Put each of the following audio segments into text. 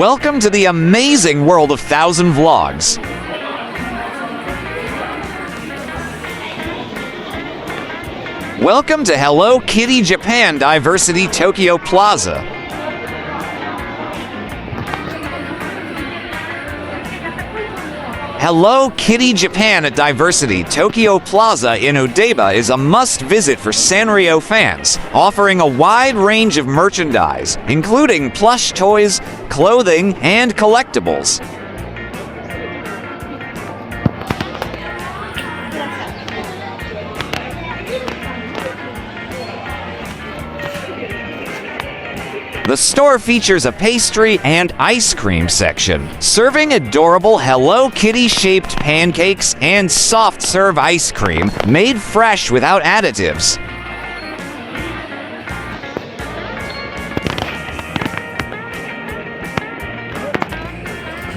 Welcome to the amazing world of 1,000 Vlogs. Welcome to Hello Kitty Japan Diversity Tokyo Plaza. Hello Kitty Japan at Diversity Tokyo Plaza in Odaiba is a must-visit for SANRIO fans, offering a wide range of merchandise, including plush toys, clothing, and collectibles. The store features a pastry and ice cream section, serving adorable Hello Kitty-shaped pancakes and soft-serve ice cream made fresh without additives.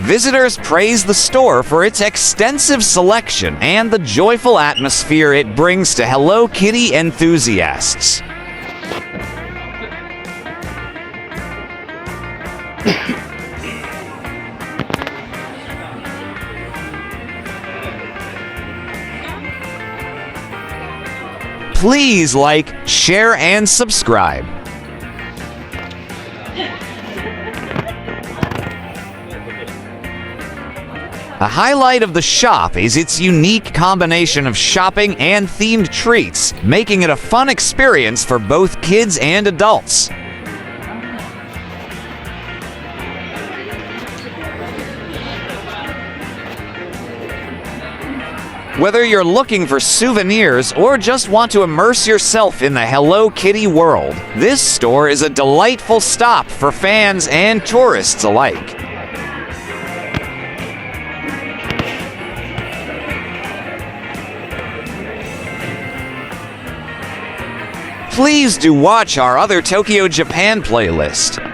Visitors praise the store for its extensive selection and the joyful atmosphere it brings to Hello Kitty enthusiasts. Please like, share, and subscribe. A highlight of the shop is its unique combination of shopping and themed treats, making it a fun experience for both kids and adults. Whether you're looking for souvenirs or just want to immerse yourself in the Hello Kitty world, this store is a delightful stop for fans and tourists alike. Please do watch our other Tokyo Japan playlist.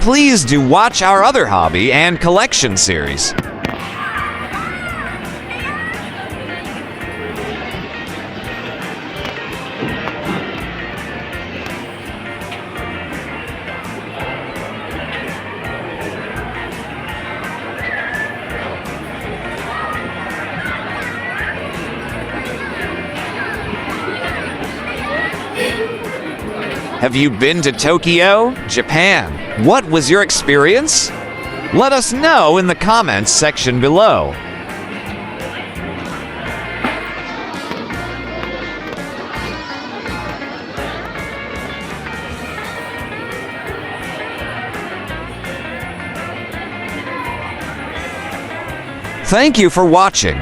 Please do watch our other hobby and collection series. Have you been to Tokyo, Japan? What was your experience? Let us know in the comments section below. Thank you for watching.